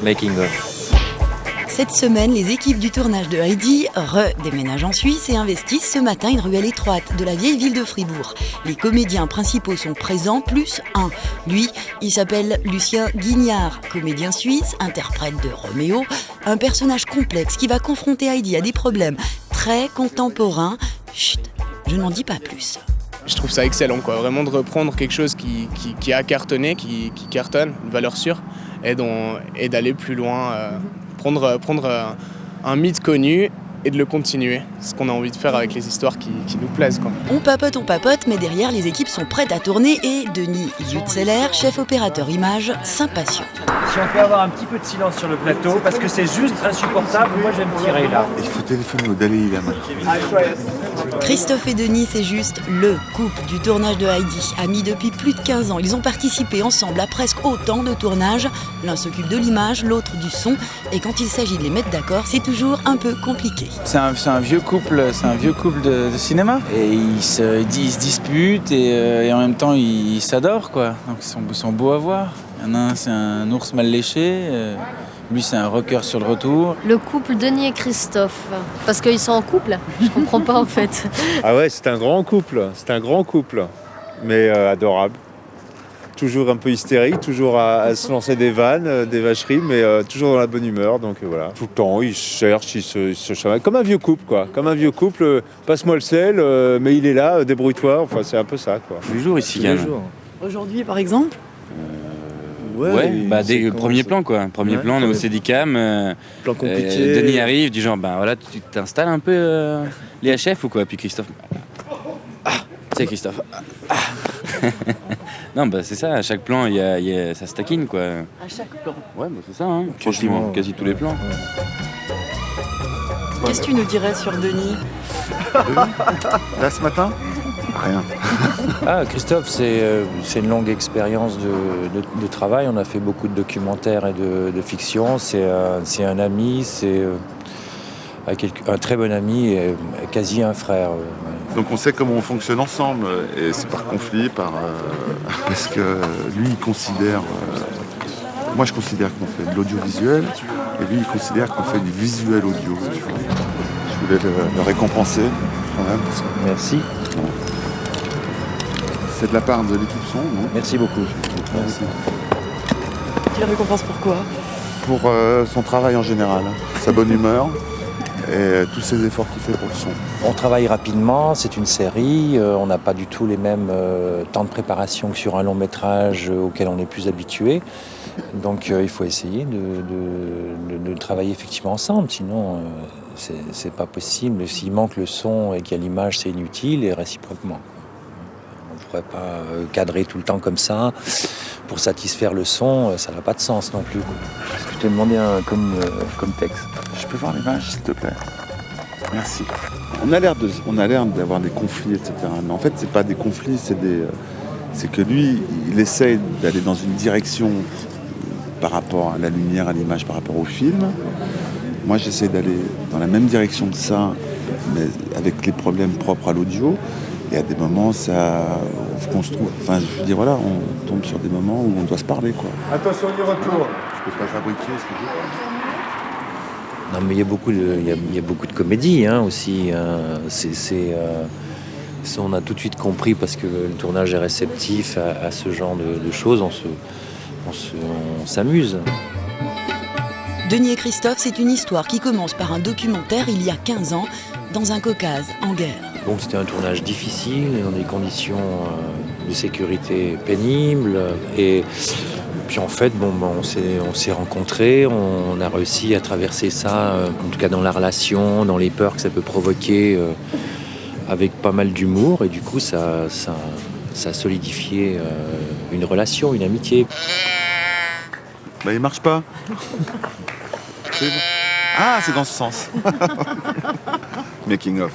Making of. Cette semaine, les équipes du tournage de Heidi redéménagent en Suisse et investissent ce matin une ruelle étroite de la vieille ville de Fribourg. Les comédiens principaux sont présents, plus un. Lui, il s'appelle Lucien Guignard, comédien suisse, interprète de Roméo, un personnage complexe qui va confronter Heidi à des problèmes très contemporains. Chut, je n'en dis pas plus. Je trouve ça excellent, quoi. Vraiment de reprendre quelque chose qui a cartonné, qui cartonne, une valeur sûre, et d'aller plus loin, prendre un mythe connu et de le continuer. C'est ce qu'on a envie de faire avec les histoires qui nous plaisent, quoi. On papote, mais derrière, les équipes sont prêtes à tourner et Denis Jutzeler, chef opérateur image, s'impatiente. Si on peut avoir un petit peu de silence sur le plateau, parce que c'est juste insupportable, moi je vais me tirer là. Il faut téléphoner au Dalai Lama. Christophe et Denis, c'est juste le couple du tournage de Heidi. Amis depuis plus de 15 ans, ils ont participé ensemble à presque autant de tournages. L'un s'occupe de l'image, l'autre du son. Et quand il s'agit de les mettre d'accord, c'est toujours un peu compliqué. C'est un vieux couple de cinéma. Et ils se disputent et en même temps ils s'adorent, quoi. Donc ils sont beaux à voir. Il y en a un, c'est un ours mal léché. Lui, c'est un rocker sur le retour. Le couple Denis et Christophe. Parce qu'ils sont en couple. Je comprends pas en fait. Ah ouais, c'est un grand couple. Mais adorable. Toujours un peu hystérique, toujours à se lancer des vannes, des vacheries, mais toujours dans la bonne humeur. Donc voilà. Tout le temps, ils cherchent, ils se chamaillent. Comme un vieux couple, quoi. Comme un vieux couple, passe-moi le sel, mais il est là, débrouille-toi. Enfin, c'est un peu ça, quoi. Tous les jours, ici, gagne. Aujourd'hui, par exemple ? Ouais, dès le premier plan, quoi. Premier plan, on est au Cédicam. Plan compliqué. Denis arrive, du genre, voilà, tu t'installes un peu les HF ou quoi. Puis Christophe. C'est Christophe. Non, c'est ça, à chaque plan, ça se taquine, quoi. À chaque plan. Ouais, c'est ça, hein. Franchement, quasi tous les plans. Qu'est-ce que tu nous dirais sur Denis ? Là, ce matin ? Rien. Christophe, c'est une longue expérience de travail. On a fait beaucoup de documentaires et de fiction. C'est un ami, c'est un très bon ami et quasi un frère. Donc on sait comment on fonctionne ensemble, et c'est par conflit, parce que lui il considère, moi je considère qu'on fait de l'audiovisuel, et lui il considère qu'on fait du visuel audio. Je voulais le récompenser quand même. Merci. C'est de la part de l'équipe son, non ? Merci beaucoup. Merci. Tu le récompenses pourquoi ? Pour son travail en général, sa bonne humeur et tous ses efforts qu'il fait pour le son. On travaille rapidement, c'est une série, on n'a pas du tout les mêmes temps de préparation que sur un long métrage auquel on est plus habitué. Donc il faut essayer de travailler effectivement ensemble, sinon c'est pas possible. S'il manque le son et qu'il y a l'image, c'est inutile, et réciproquement. On ne pourrait pas cadrer tout le temps comme ça pour satisfaire le son, ça n'a pas de sens non plus. Je t'ai demandé comme texte. Je peux voir l'image, s'il te plaît ? Merci. On a l'air d'avoir des conflits, etc. Mais en fait, c'est pas des conflits, c'est que lui, il essaye d'aller dans une direction par rapport à la lumière, à l'image, par rapport au film. Moi, j'essaie d'aller dans la même direction que ça, mais avec les problèmes propres à l'audio. Et à des moments, on se trouve. Enfin, je veux dire, voilà, on tombe sur des moments où on doit se parler, quoi. Attention du retour. Je peux pas fabriquer ce que je veux. Non, mais il y a beaucoup de comédie aussi. On a tout de suite compris, parce que le tournage est réceptif à ce genre de choses. On s'amuse. Denis et Christophe, c'est une histoire qui commence par un documentaire il y a 15 ans, dans un Caucase en guerre. Donc c'était un tournage difficile, dans des conditions de sécurité pénibles. Et puis en fait, on s'est rencontrés, on a réussi à traverser ça, en tout cas dans la relation, dans les peurs que ça peut provoquer, avec pas mal d'humour. Et du coup, ça a solidifié une relation, une amitié. Il marche pas. Ah, c'est dans ce sens. Making of.